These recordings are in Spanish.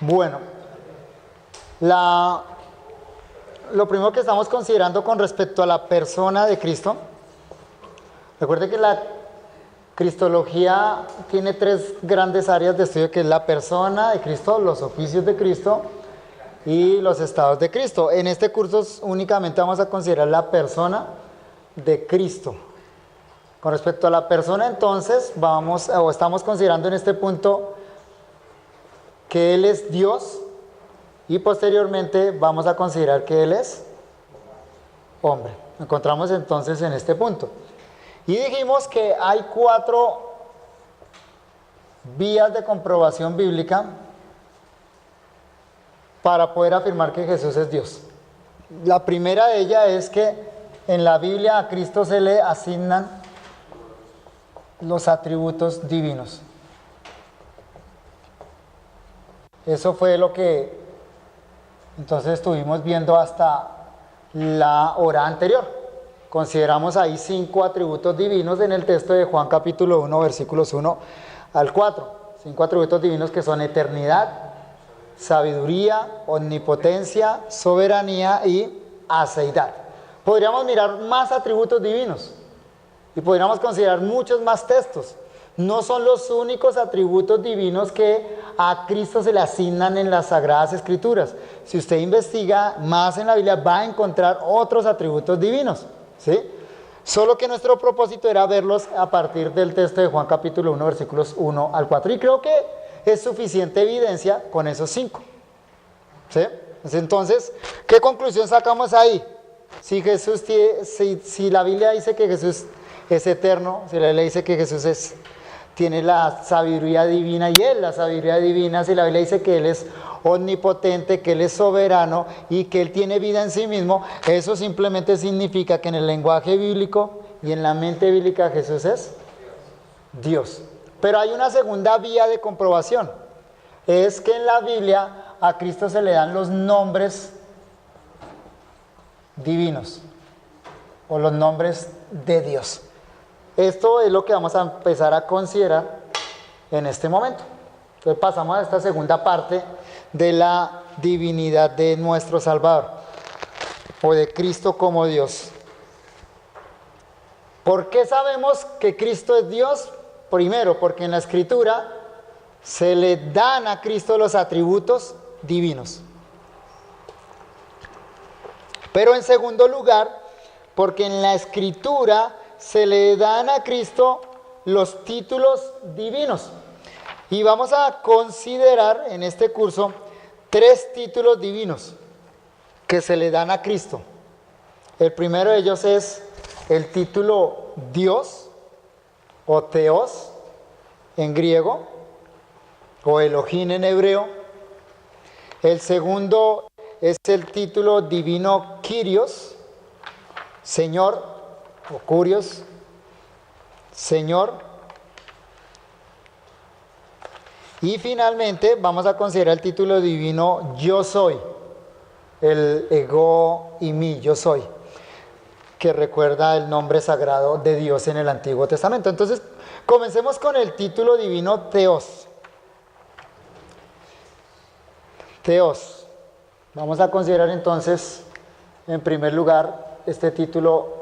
Bueno, lo primero que estamos considerando con respecto a la persona de Cristo, recuerde que la cristología tiene tres grandes áreas de estudio, que es la persona de Cristo, los oficios de Cristo y los estados de Cristo. En este curso únicamente vamos a considerar la persona de Cristo. Con respecto a la persona, entonces, estamos considerando en este punto que Él es Dios y posteriormente vamos a considerar que Él es hombre. Nos encontramos entonces en este punto. Y dijimos que hay 4 vías de comprobación bíblica para poder afirmar que Jesús es Dios. La primera de ellas es que en la Biblia a Cristo se le asignan los atributos divinos. Eso fue lo que entonces estuvimos viendo hasta la hora anterior. Consideramos ahí 5 atributos divinos en el texto de Juan capítulo 1, versículos 1 al 4. 5 atributos divinos que son eternidad, sabiduría, omnipotencia, soberanía y aceidad. Podríamos mirar más atributos divinos y podríamos considerar muchos más textos. No son los únicos atributos divinos que a Cristo se le asignan en las Sagradas Escrituras. Si usted investiga más en la Biblia, va a encontrar otros atributos divinos, ¿sí? Solo que nuestro propósito era verlos a partir del texto de Juan capítulo 1, versículos 1 al 4. Y creo que es suficiente evidencia con esos 5. ¿Sí? Entonces, ¿qué conclusión sacamos ahí? Si la Biblia dice que Jesús es eterno, si la Biblia dice que Jesús tiene la sabiduría divina y Él la sabiduría divina, si la Biblia dice que Él es omnipotente, que Él es soberano y que Él tiene vida en sí mismo, eso simplemente significa que en el lenguaje bíblico y en la mente bíblica Jesús es Dios. Pero hay una segunda vía de comprobación, es que en la Biblia a Cristo se le dan los nombres divinos o los nombres de Dios. Esto es lo que vamos a empezar a considerar en este momento. Entonces pasamos a esta segunda parte de la divinidad de nuestro Salvador o de Cristo como Dios. ¿Por qué sabemos que Cristo es Dios? Primero, porque en la Escritura se le dan a Cristo los atributos divinos. Pero en segundo lugar, porque en la Escritura se le dan a Cristo los títulos divinos. Y vamos a considerar en este curso 3 títulos divinos que se le dan a Cristo. El primero de ellos es el título Dios o Theos en griego o Elohim en hebreo. El segundo es el título divino Kyrios, Señor, o Curios, Señor. Y finalmente vamos a considerar el título divino Yo Soy, el ego y mí, yo soy, que recuerda el nombre sagrado de Dios en el Antiguo Testamento. Entonces, comencemos con el título divino Theos. Theos. Vamos a considerar entonces, en primer lugar, este título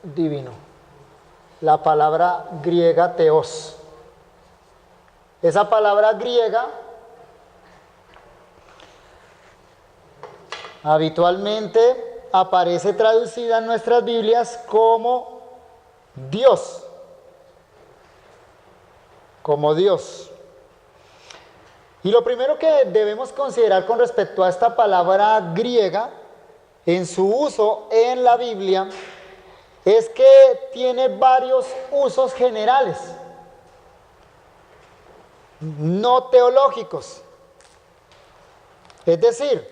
divino. La palabra griega Theos. Esa palabra griega habitualmente aparece traducida en nuestras Biblias como Dios. Como Dios. Y lo primero que debemos considerar con respecto a esta palabra griega, en su uso en la Biblia, es que tiene varios usos generales, no teológicos. Es decir,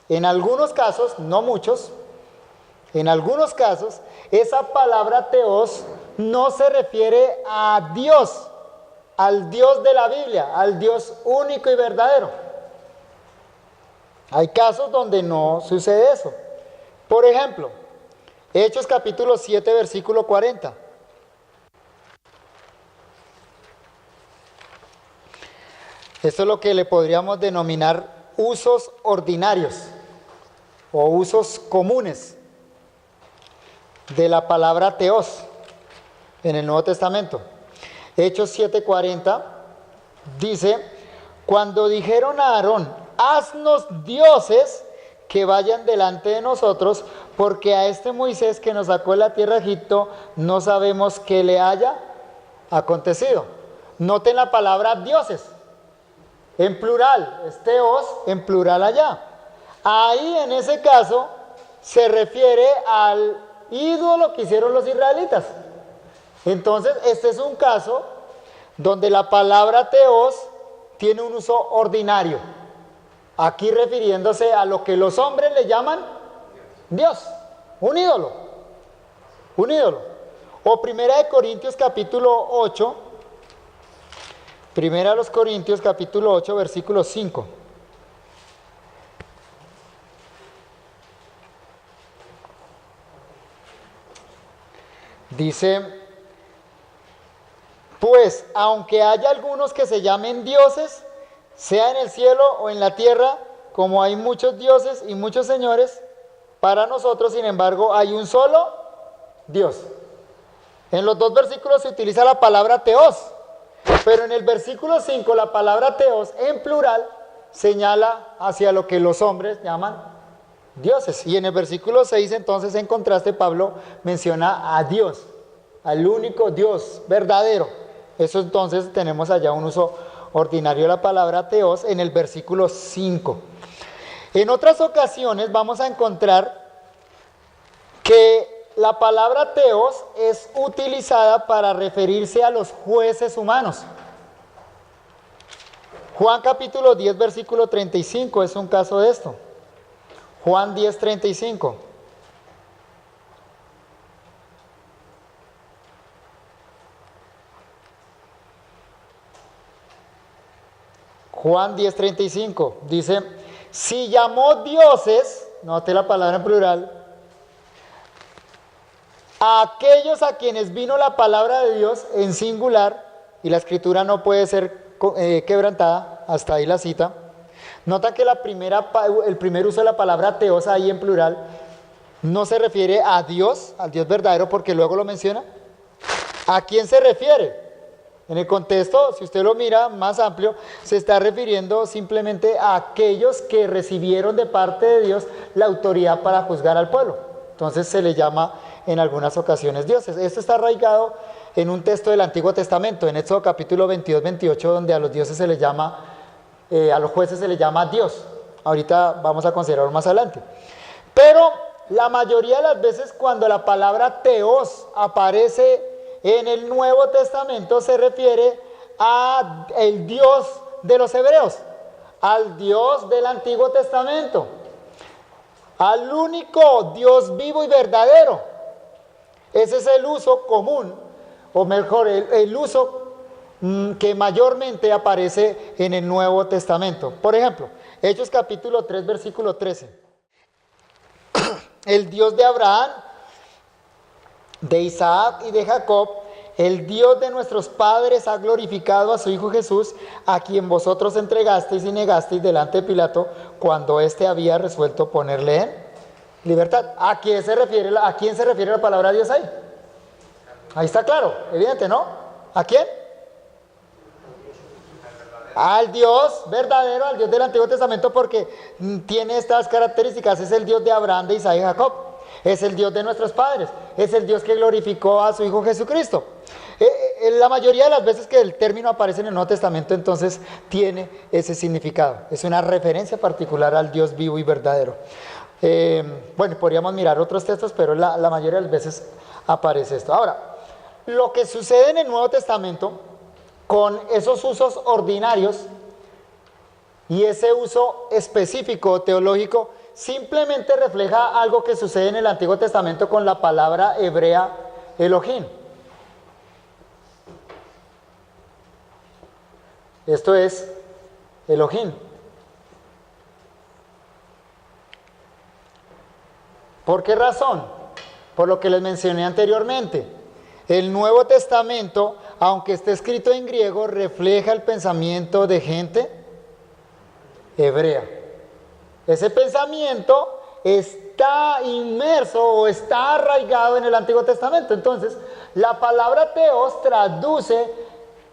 en algunos casos, no muchos, en algunos casos, esa palabra Theos no se refiere a Dios, al Dios de la Biblia, al Dios único y verdadero. Hay casos donde no sucede eso. Por ejemplo, Hechos capítulo 7, versículo 40. Esto es lo que le podríamos denominar usos ordinarios o usos comunes de la palabra teos en el Nuevo Testamento. Hechos 7:40 dice: cuando dijeron a Aarón, haznos dioses que vayan delante de nosotros, porque a este Moisés que nos sacó de la tierra de Egipto no sabemos qué le haya acontecido. Noten la palabra dioses en plural, es teos en plural allá. Ahí en ese caso se refiere al ídolo que hicieron los israelitas. Entonces este es un caso donde la palabra teos tiene un uso ordinario, aquí refiriéndose a lo que los hombres le llaman Dios, un ídolo, un ídolo. O Primera de Corintios capítulo 8, Primera de los Corintios capítulo 8 versículo 5. Dice: pues aunque haya algunos que se llamen dioses, sea en el cielo o en la tierra, como hay muchos dioses y muchos señores, para nosotros, sin embargo, hay un solo Dios. En los dos versículos se utiliza la palabra teos, pero en el versículo 5 la palabra teos en plural señala hacia lo que los hombres llaman dioses. Y en el versículo 6 entonces, en contraste, Pablo menciona a Dios, al único Dios verdadero. Eso entonces tenemos allá un uso ordinario de la palabra teos en el versículo 5. En otras ocasiones vamos a encontrar que la palabra teos es utilizada para referirse a los jueces humanos. Juan capítulo 10 versículo 35 es un caso de esto. Juan 10, 35. Juan 10, 35 dice: si llamó dioses, note la palabra en plural, a aquellos a quienes vino la palabra de Dios en singular, y la escritura no puede ser quebrantada, hasta ahí la cita. Nota que el primer uso de la palabra teos ahí en plural no se refiere a Dios, al Dios verdadero, porque luego lo menciona. ¿A quién se refiere? En el contexto, si usted lo mira más amplio, se está refiriendo simplemente a aquellos que recibieron de parte de Dios la autoridad para juzgar al pueblo. Entonces se le llama en algunas ocasiones dioses. Esto está arraigado en un texto del Antiguo Testamento, en Éxodo capítulo 22, 28, donde a los dioses se les llama, a los jueces se les llama Dios. Ahorita vamos a considerarlo más adelante. Pero la mayoría de las veces cuando la palabra teos aparece en el Nuevo Testamento se refiere al Dios de los hebreos, al Dios del Antiguo Testamento, al único Dios vivo y verdadero. Ese es el uso común, o mejor, el uso que mayormente aparece en el Nuevo Testamento. Por ejemplo, Hechos capítulo 3, versículo 13. El Dios de Abraham, de Isaac y de Jacob, el Dios de nuestros padres ha glorificado a su Hijo Jesús, a quien vosotros entregasteis y negasteis delante de Pilato, cuando éste había resuelto ponerle en libertad. ¿A quién se refiere la palabra Dios ahí? Ahí está claro, evidente, ¿no? ¿A quién? Al Dios verdadero, al Dios del Antiguo Testamento, porque tiene estas características. Es el Dios de Abraham, de Isaac y Jacob. Es el Dios de nuestros padres, es el Dios que glorificó a su Hijo Jesucristo. La mayoría de las veces que el término aparece en el Nuevo Testamento, entonces tiene ese significado. Es una referencia particular al Dios vivo y verdadero. Bueno, podríamos mirar otros textos, pero la mayoría de las veces aparece esto. Ahora, lo que sucede en el Nuevo Testamento con esos usos ordinarios y ese uso específico teológico simplemente refleja algo que sucede en el Antiguo Testamento con la palabra hebrea Elohim. Esto es Elohim. ¿Por qué razón? Por lo que les mencioné anteriormente. El Nuevo Testamento aunque esté escrito en griego, refleja el pensamiento de gente hebrea. Ese pensamiento está inmerso o está arraigado en el Antiguo Testamento. Entonces, la palabra teos traduce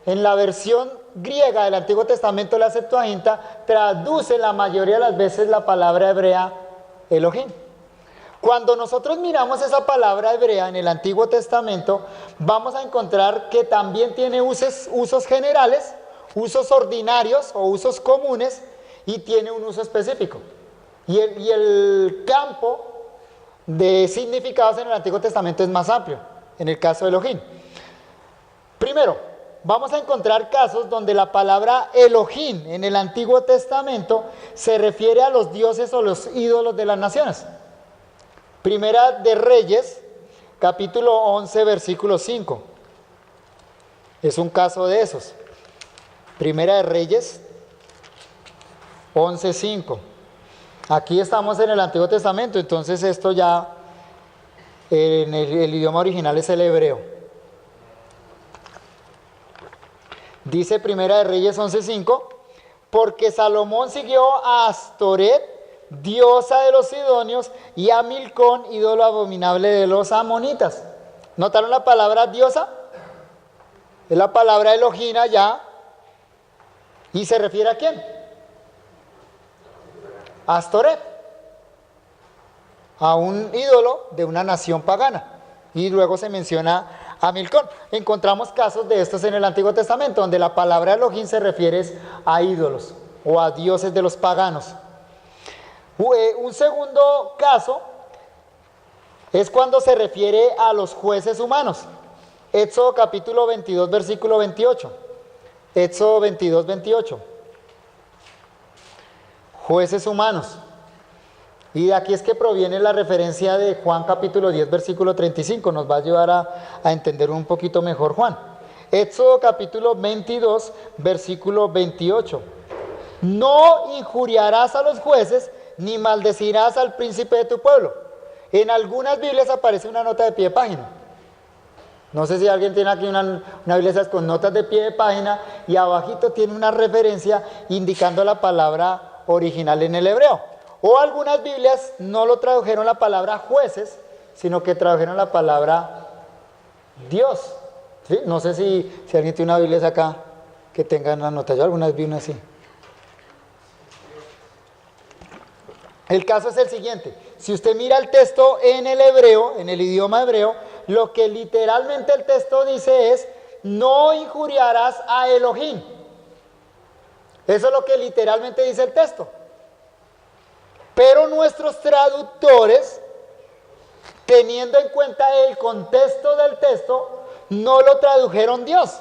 en la versión griega del Antiguo Testamento, la Septuaginta, traduce la mayoría de las veces la palabra hebrea Elohim. Cuando nosotros miramos esa palabra hebrea en el Antiguo Testamento, vamos a encontrar que también tiene usos generales, usos ordinarios o usos comunes, y tiene un uso específico. Y el campo de significados en el Antiguo Testamento es más amplio, en el caso de Elohim. Primero, vamos a encontrar casos donde la palabra Elohim en el Antiguo Testamento se refiere a los dioses o los ídolos de las naciones. Primera de Reyes, capítulo 11, versículo 5. Es un caso de esos. Primera de Reyes 11, 5. Aquí estamos en el Antiguo Testamento, entonces esto ya en el idioma original es el hebreo. Dice Primera de Reyes 11:5, porque Salomón siguió a Astoret, diosa de los sidonios, y a Milcón, ídolo abominable de los amonitas. ¿Notaron la palabra diosa? Es la palabra Elohim allá. ¿Y se refiere a quién? A Astoret, a un ídolo de una nación pagana. Y luego se menciona a Milcón. Encontramos casos de estos en el Antiguo Testamento, donde la palabra Elohim se refiere a ídolos o a dioses de los paganos. Un segundo caso es cuando se refiere a los jueces humanos. Éxodo capítulo 22, versículo 28. Éxodo 22, 28. Jueces humanos. Y de aquí es que proviene la referencia de Juan capítulo 10, versículo 35. Nos va a ayudar a entender un poquito mejor Juan. Éxodo capítulo 22, versículo 28. No injuriarás a los jueces, ni maldecirás al príncipe de tu pueblo. En algunas Biblias aparece una nota de pie de página. No sé si alguien tiene aquí una Biblia con notas de pie de página, y abajito tiene una referencia indicando la palabra original en el hebreo. O algunas Biblias no lo tradujeron la palabra jueces, sino que tradujeron la palabra Dios. ¿Sí? No sé si alguien tiene una Biblia acá que tenga una nota. Yo algunas vi una así. El caso es el siguiente. Si usted mira el texto en el hebreo, en el idioma hebreo, lo que literalmente el texto dice es: no injuriarás a Elohim. Eso es lo que literalmente dice el texto. Pero nuestros traductores, teniendo en cuenta el contexto del texto, no lo tradujeron Dios.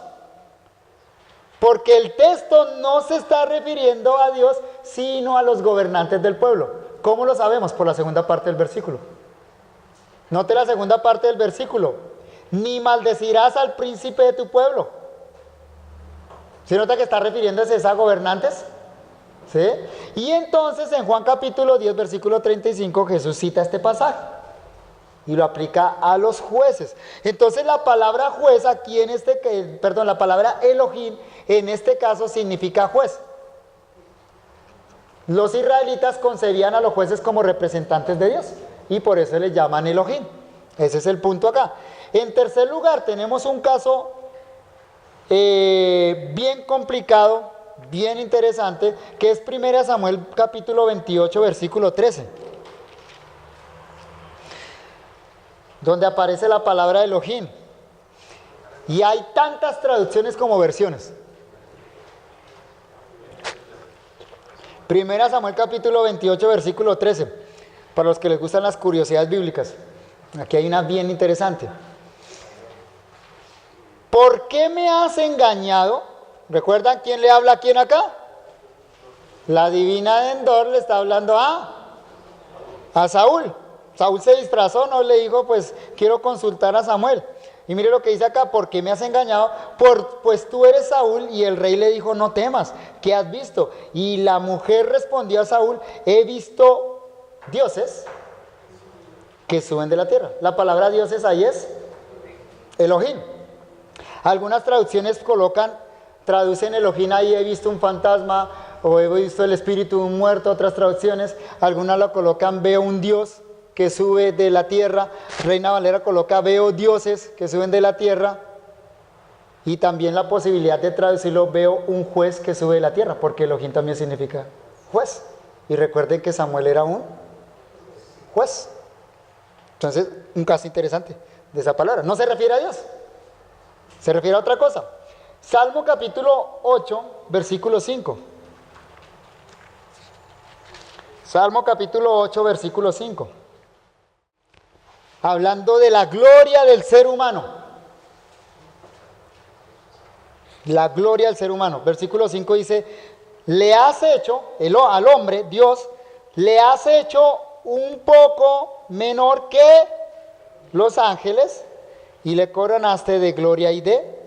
Porque el texto no se está refiriendo a Dios, sino a los gobernantes del pueblo. ¿Cómo lo sabemos? Por la segunda parte del versículo. Note la segunda parte del versículo. Ni maldecirás al príncipe de tu pueblo. ¿Se nota que está refiriéndose a gobernantes? ¿Sí? Y entonces en Juan capítulo 10, versículo 35, Jesús cita este pasaje y lo aplica a los jueces. Entonces la palabra juez aquí la palabra Elohim en este caso significa juez. Los israelitas concebían a los jueces como representantes de Dios y por eso les llaman Elohim. Ese es el punto acá. En tercer lugar tenemos un caso bien complicado, bien interesante, que es 1 Samuel capítulo 28, versículo 13, donde aparece la palabra Elohim. Y hay tantas traducciones como versiones. 1 Samuel capítulo 28, versículo 13, para los que les gustan las curiosidades bíblicas. Aquí hay una bien interesante. ¿Por qué me has engañado? ¿Recuerdan quién le habla a quién acá? La divina de Endor le está hablando a Saúl. Saúl se disfrazó, no le dijo, pues quiero consultar a Samuel. Y mire lo que dice acá: ¿por qué me has engañado? Pues tú eres Saúl. Y el rey le dijo: no temas, ¿qué has visto? Y la mujer respondió a Saúl: he visto dioses que suben de la tierra. La palabra dioses ahí es Elohim. Algunas traducciones traducen Elohim ahí, he visto un fantasma o he visto el espíritu de un muerto. Otras traducciones, algunas lo colocan veo un Dios que sube de la tierra. Reina Valera coloca veo dioses que suben de la tierra. Y también la posibilidad de traducirlo veo un juez que sube de la tierra, porque Elohim también significa juez. Y recuerden que Samuel era un juez. Entonces, un caso interesante de esa palabra. No se refiere a Dios, se refiere a otra cosa. Salmo capítulo 8, versículo 5. Salmo capítulo 8, versículo 5. Hablando de la gloria del ser humano. La gloria del ser humano. Versículo 5 dice, le has hecho, al hombre, Dios, le has hecho un poco menor que los ángeles y le coronaste de gloria y de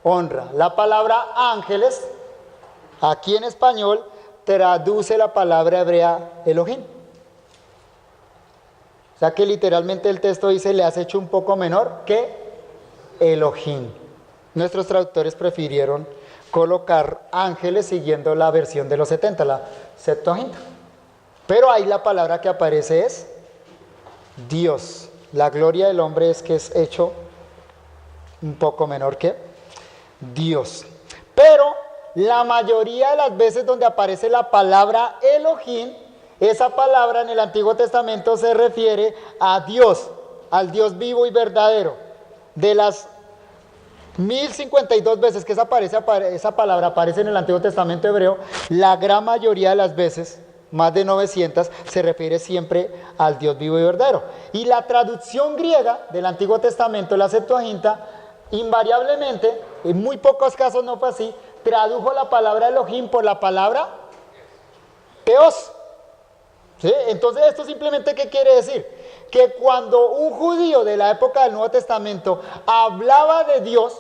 honra. La palabra ángeles, aquí en español, traduce la palabra hebrea Elohim. O sea que literalmente el texto dice, le has hecho un poco menor que Elohim. Nuestros traductores prefirieron colocar ángeles siguiendo la versión de los 70, la Septuaginta. Pero ahí la palabra que aparece es Dios. La gloria del hombre es que es hecho un poco menor que Dios. Pero la mayoría de las veces donde aparece la palabra Elohim, esa palabra en el Antiguo Testamento se refiere a Dios, al Dios vivo y verdadero. De las 1052 veces que esa palabra aparece en el Antiguo Testamento hebreo, la gran mayoría de las veces, más de 900, se refiere siempre al Dios vivo y verdadero. Y la traducción griega del Antiguo Testamento, la Septuaginta, invariablemente, en muy pocos casos no fue así, tradujo la palabra Elohim por la palabra Teos. ¿Sí? Entonces, ¿esto simplemente qué quiere decir? Que cuando un judío de la época del Nuevo Testamento hablaba de Dios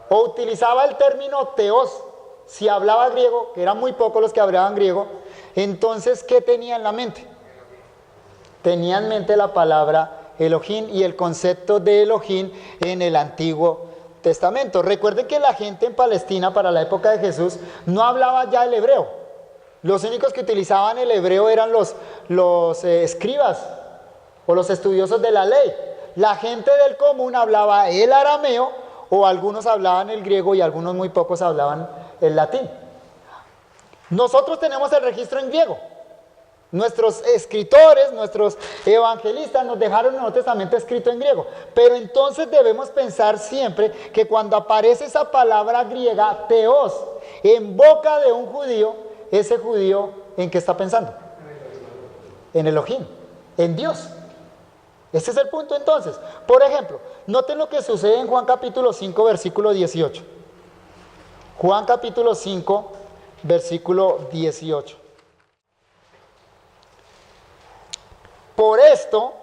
o utilizaba el término Teos, si hablaba griego, que eran muy pocos los que hablaban griego, entonces, ¿qué tenía en la mente? Tenía en mente la palabra Elohim y el concepto de Elohim en el Antiguo Testamento. Recuerden que la gente en Palestina para la época de Jesús no hablaba ya el hebreo. Los únicos que utilizaban el hebreo eran los escribas o los estudiosos de la ley. La gente del común hablaba el arameo o algunos hablaban el griego y algunos muy pocos hablaban el latín. Nosotros tenemos el registro en griego. Nuestros escritores, nuestros evangelistas nos dejaron el Nuevo Testamento escrito en griego. Pero entonces debemos pensar siempre que cuando aparece esa palabra griega, teos, en boca de un judío, ese judío, ¿en qué está pensando? En Elohim, en Dios. Ese es el punto entonces. Por ejemplo, noten lo que sucede en Juan capítulo 5, versículo 18. Juan capítulo 5, versículo 18. Por esto,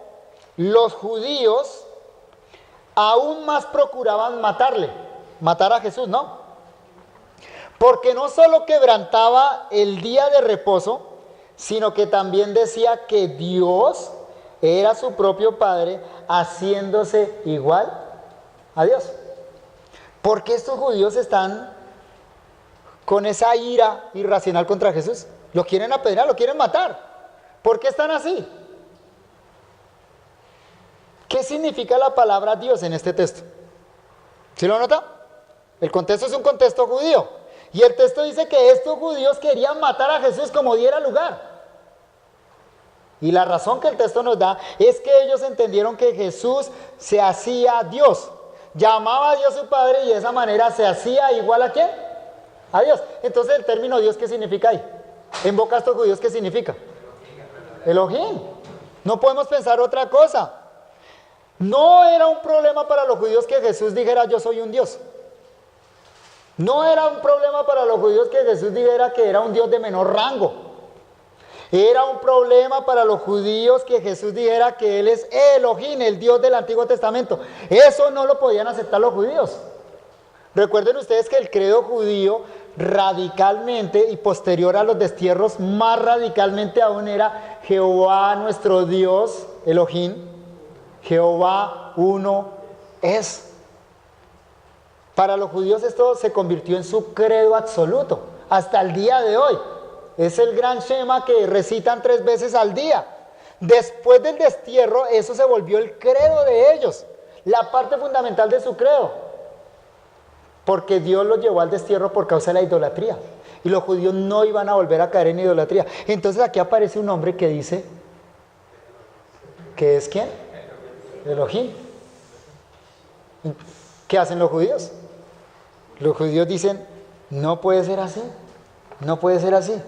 los judíos aún más procuraban matar a Jesús, ¿no? Porque no solo quebrantaba el día de reposo, sino que también decía que Dios era su propio Padre, haciéndose igual a Dios. ¿Por qué estos judíos están con esa ira irracional contra Jesús? Lo quieren apedrear, lo quieren matar. ¿Por qué están así? ¿Qué significa la palabra Dios en este texto? ¿Sí lo nota? El contexto es un contexto judío. Y el texto dice que estos judíos querían matar a Jesús como diera lugar. Y la razón que el texto nos da es que ellos entendieron que Jesús se hacía Dios. Llamaba a Dios su Padre y de esa manera se hacía igual a ¿quién? A Dios. Entonces el término Dios, ¿qué significa ahí? En boca de estos judíos, ¿qué significa? Elohim. No podemos pensar otra cosa. No era un problema para los judíos que Jesús dijera yo soy un Dios. No era un problema para los judíos que Jesús dijera que era un Dios de menor rango. Era un problema para los judíos que Jesús dijera que Él es Elohim, el Dios del Antiguo Testamento. Eso no lo podían aceptar los judíos. Recuerden ustedes que el credo judío radicalmente y posterior a los destierros, más radicalmente aún era Jehová nuestro Dios, Elohim. Jehová uno es. Para los judíos esto se convirtió en su credo absoluto, hasta el día de hoy. Es el gran Shema que recitan 3 veces al día. Después del destierro, eso se volvió el credo de ellos, la parte fundamental de su credo. Porque Dios los llevó al destierro por causa de la idolatría. Y los judíos no iban a volver a caer en idolatría. Entonces aquí aparece un hombre que dice, ¿qué es quién? Elohim. ¿Qué hacen los judíos? Los judíos dicen, no puede ser así, no puede ser así.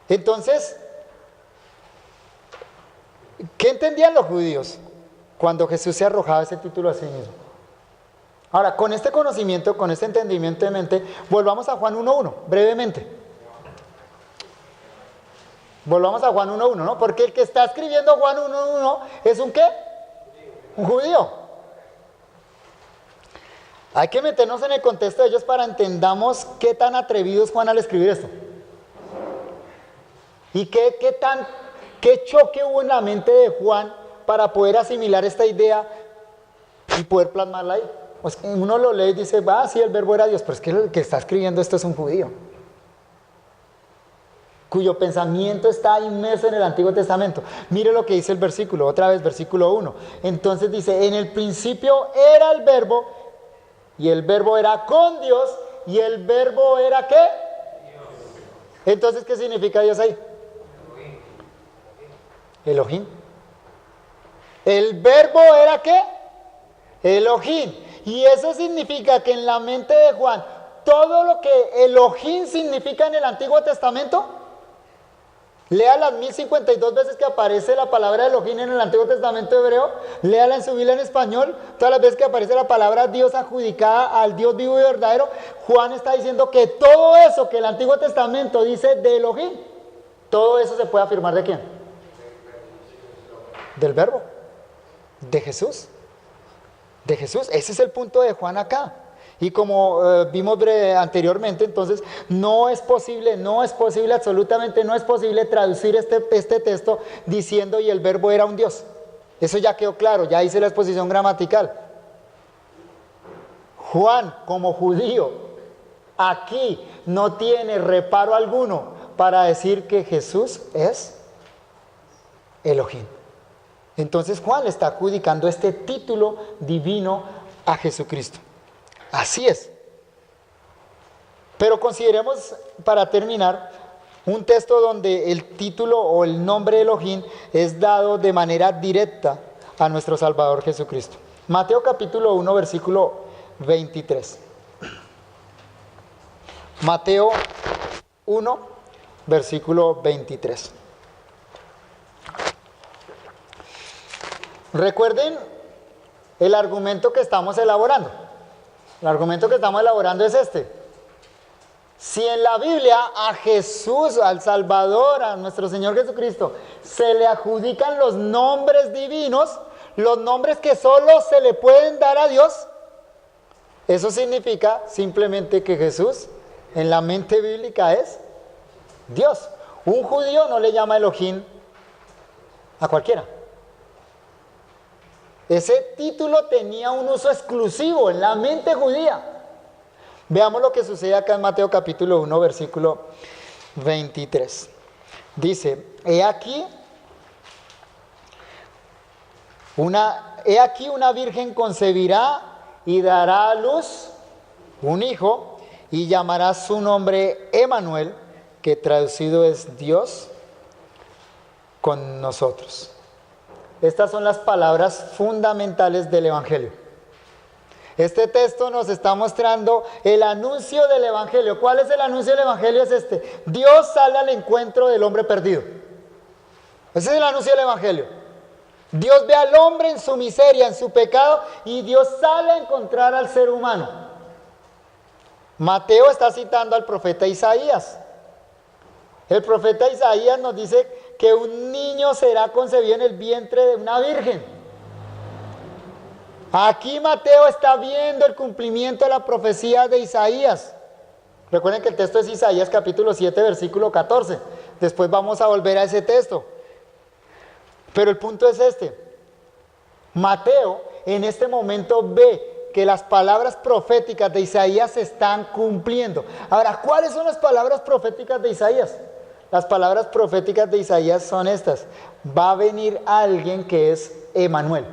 Entonces, ¿qué entendían los judíos cuando Jesús se arrojaba ese título a sí mismo? Ahora, con este conocimiento, con este entendimiento de mente, volvamos a Juan 1.1, brevemente. Volvamos a Juan 1.1, ¿no? Porque el que está escribiendo Juan 1.1 es un ¿qué? Un judío. Hay que meternos en el contexto de ellos para entendamos qué tan atrevido es Juan al escribir esto. Y qué choque hubo en la mente de Juan para poder asimilar esta idea y poder plasmarla ahí. Pues uno lo lee y dice, sí, el verbo era Dios, pero es que el que está escribiendo esto es un judío, cuyo pensamiento está inmerso en el Antiguo Testamento. Mire lo que dice el versículo, otra vez versículo 1. Entonces dice, en el principio era el verbo, y el verbo era con Dios, y el verbo era ¿qué? Dios. Entonces, ¿qué significa Dios ahí? Elohim. El verbo era ¿qué? Elohim. Y eso significa que en la mente de Juan, todo lo que Elohim significa en el Antiguo Testamento, lea las 1052 veces que aparece la palabra Elohim en el Antiguo Testamento hebreo, léala en su Biblia en español, todas las veces que aparece la palabra Dios adjudicada al Dios vivo y verdadero, Juan está diciendo que todo eso que el Antiguo Testamento dice de Elohim, todo eso se puede afirmar ¿de quién? Del verbo, de Jesús. De Jesús, ese es el punto de Juan acá. Y como vimos anteriormente, entonces no es posible, absolutamente no es posible traducir este texto diciendo y el verbo era un Dios. Eso ya quedó claro, ya hice la exposición gramatical. Juan, como judío, aquí no tiene reparo alguno para decir que Jesús es Elohim. Entonces Juan le está adjudicando este título divino a Jesucristo. Así es. Pero consideremos, para terminar, un texto donde el título o el nombre Elohim es dado de manera directa a nuestro Salvador Jesucristo. Mateo capítulo 1, versículo 23. Mateo 1, versículo 23. Recuerden el argumento que estamos elaborando. El argumento que estamos elaborando es este. Si en la Biblia a Jesús, al Salvador, a nuestro Señor Jesucristo, se le adjudican los nombres divinos, los nombres que solo se le pueden dar a Dios, eso significa simplemente que Jesús, en la mente bíblica, es Dios. Un judío no le llama Elohim a cualquiera. Ese título tenía un uso exclusivo en la mente judía. Veamos lo que sucede acá en Mateo capítulo 1, versículo 23. Dice, he aquí una virgen concebirá y dará a luz un hijo y llamará su nombre Emmanuel, que traducido es Dios con nosotros. Estas son las palabras fundamentales del Evangelio. Este texto nos está mostrando el anuncio del Evangelio. ¿Cuál es el anuncio del Evangelio? Es este: Dios sale al encuentro del hombre perdido. Ese es el anuncio del Evangelio. Dios ve al hombre en su miseria, en su pecado, y Dios sale a encontrar al ser humano. Mateo está citando al profeta Isaías. El profeta Isaías nos dice que un niño será concebido en el vientre de una virgen. Aquí Mateo está viendo el cumplimiento de la profecía de Isaías. Recuerden que el texto es Isaías capítulo 7, versículo 14. Después vamos a volver a ese texto. Pero el punto es este. Mateo en este momento ve que las palabras proféticas de Isaías se están cumpliendo. Ahora, ¿cuáles son las palabras proféticas de Isaías? Las palabras proféticas de Isaías son estas: va a venir alguien que es Emanuel.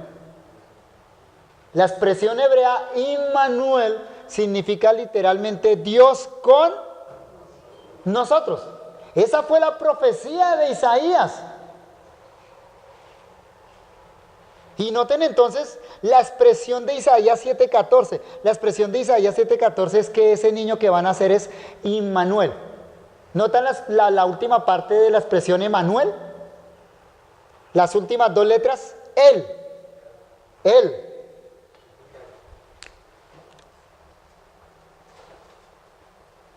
La expresión hebrea Immanuel significa literalmente Dios con nosotros. Esa fue la profecía de Isaías. Y noten entonces la expresión de Isaías 7:14. La expresión de Isaías 7:14 es que ese niño que van a nacer es Immanuel. ¿Notan la última parte de la expresión Emanuel? Las últimas dos letras, Él. Él.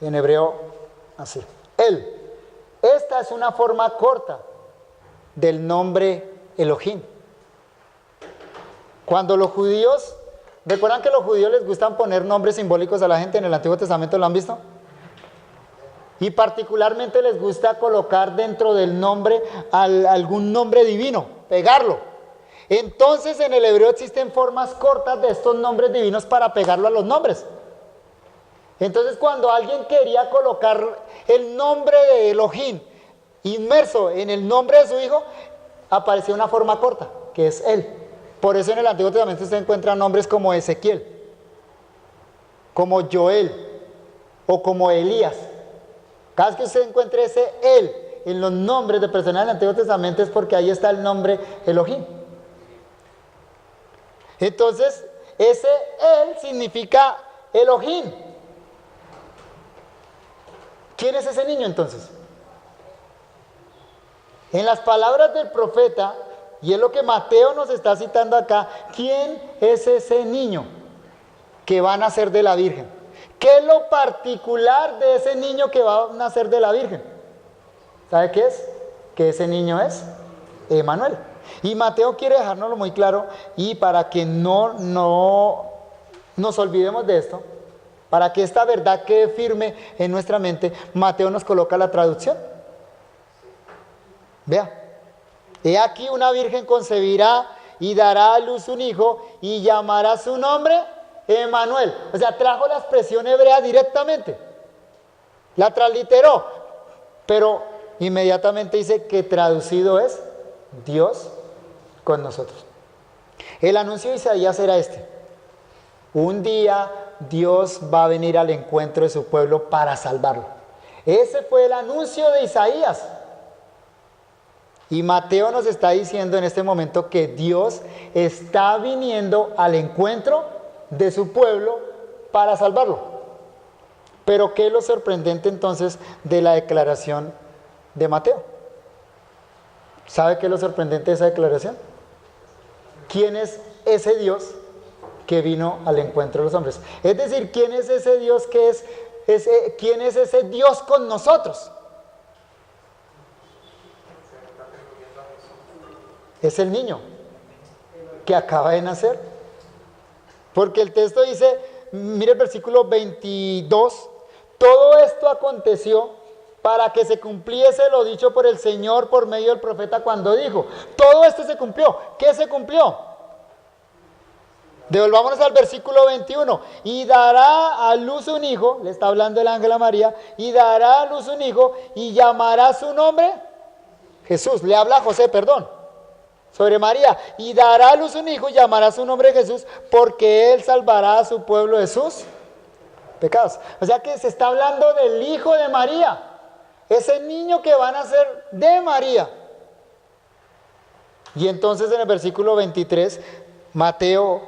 En hebreo, así. Él. Esta es una forma corta del nombre Elohim. Cuando los judíos, ¿recuerdan que a los judíos les gustan poner nombres simbólicos a la gente? En el Antiguo Testamento, ¿lo han visto? Y particularmente les gusta colocar dentro del nombre algún nombre divino, pegarlo. Entonces en el hebreo existen formas cortas de estos nombres divinos para pegarlo a los nombres. Entonces cuando alguien quería colocar el nombre de Elohim inmerso en el nombre de su hijo, aparecía una forma corta, que es Él. Por eso en el Antiguo Testamento usted encuentra nombres como Ezequiel, como Joel o como Elías. Cada vez que usted encuentre ese Él en los nombres de personas del Antiguo Testamento es porque ahí está el nombre Elohim. Entonces, ese Él significa Elohim. ¿Quién es ese niño entonces? En las palabras del profeta, y es lo que Mateo nos está citando acá, ¿quién es ese niño que va a nacer de la Virgen? ¿Qué es lo particular de ese niño que va a nacer de la Virgen? ¿Sabe qué es? Que ese niño es Emanuel. Y Mateo quiere dejárnoslo muy claro, y para que no nos olvidemos de esto, para que esta verdad quede firme en nuestra mente, Mateo nos coloca la traducción. Vea. He aquí una virgen concebirá y dará a luz un hijo y llamará su nombre Emanuel. O sea, trajo la expresión hebrea directamente. La transliteró. Pero inmediatamente dice que traducido es Dios con nosotros. El anuncio de Isaías era este: un día Dios va a venir al encuentro de su pueblo para salvarlo. Ese fue el anuncio de Isaías. Y Mateo nos está diciendo en este momento que Dios está viniendo al encuentro de su pueblo para salvarlo. Pero ¿qué es lo sorprendente entonces de la declaración de Mateo? ¿Sabe qué es lo sorprendente de esa declaración? ¿Quién es ese Dios que vino al encuentro de los hombres? Es decir, ¿quién es ese Dios quién es ese Dios con nosotros? Es el niño que acaba de nacer. Porque el texto dice, mire el versículo 22, todo esto aconteció para que se cumpliese lo dicho por el Señor por medio del profeta cuando dijo. Todo esto se cumplió. ¿Qué se cumplió? Devolvámonos al versículo 21. Y dará a luz un hijo, le está hablando el ángel a María, y dará a luz un hijo y llamará su nombre Jesús. Le habla a José, perdón. Sobre María, y dará a luz un hijo y llamará su nombre Jesús, porque él salvará a su pueblo de sus pecados. O sea que se está hablando del hijo de María, ese niño que va a nacer de María. Y entonces en el versículo 23, Mateo,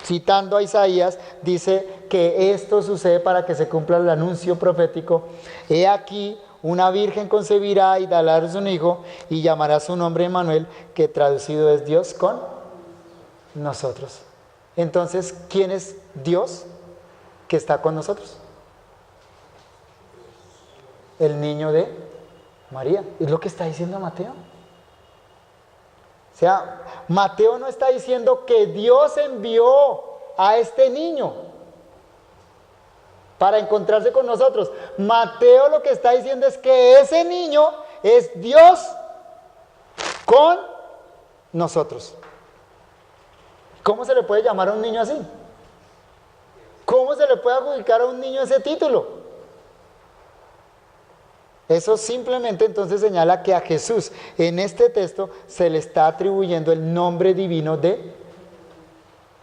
citando a Isaías, dice que esto sucede para que se cumpla el anuncio profético. He aquí, una virgen concebirá y dará a luz un hijo y llamará su nombre Emanuel, que traducido es Dios con nosotros. Entonces, ¿quién es Dios que está con nosotros? El niño de María. Es lo que está diciendo Mateo. O sea, Mateo no está diciendo que Dios envió a este niño para encontrarse con nosotros. Mateo lo que está diciendo es que ese niño es Dios con nosotros. ¿Cómo se le puede llamar a un niño así? ¿cómo se le puede adjudicar a un niño ese título? Eso simplemente entonces señala que a Jesús en este texto se le está atribuyendo el nombre divino de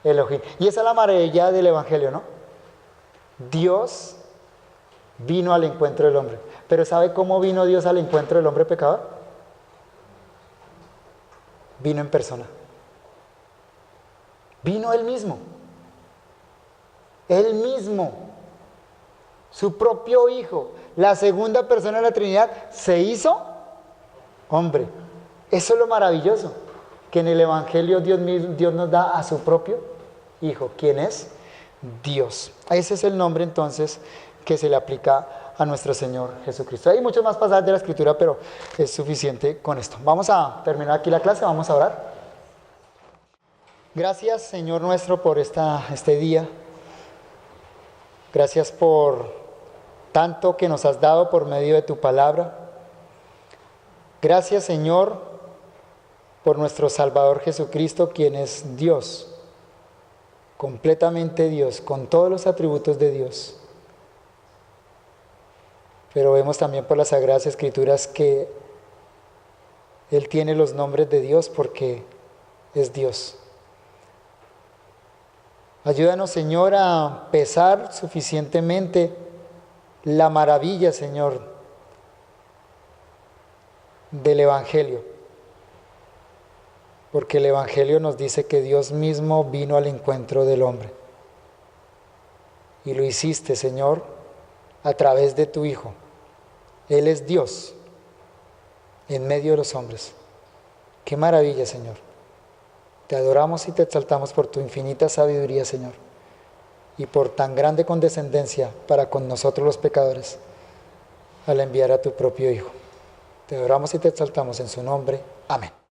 Elohim. Y esa es la maravilla del Evangelio, ¿no? Dios vino al encuentro del hombre. Pero ¿sabe cómo vino Dios al encuentro del hombre pecador? Vino en persona. Vino Él mismo. Él mismo. Su propio Hijo, la segunda persona de la Trinidad, se hizo hombre. Eso es lo maravilloso, que en el Evangelio Dios nos da a su propio Hijo. ¿Quién es? Dios. Ese es el nombre entonces que se le aplica a nuestro Señor Jesucristo. Hay muchos más pasajes de la Escritura, pero es suficiente con esto. Vamos a terminar aquí la clase, vamos a orar. Gracias, Señor nuestro, por este día. Gracias por tanto que nos has dado por medio de tu palabra. Gracias, Señor, por nuestro Salvador Jesucristo, quien es Dios, completamente Dios, con todos los atributos de Dios. Pero vemos también por las Sagradas Escrituras que Él tiene los nombres de Dios porque es Dios. Ayúdanos, Señor, a pesar suficientemente la maravilla, Señor, del Evangelio. Porque el Evangelio nos dice que Dios mismo vino al encuentro del hombre. Y lo hiciste, Señor, a través de tu Hijo. Él es Dios en medio de los hombres. Qué maravilla, Señor. Te adoramos y te exaltamos por tu infinita sabiduría, Señor, y por tan grande condescendencia para con nosotros los pecadores, al enviar a tu propio Hijo. Te adoramos y te exaltamos en su nombre. Amén.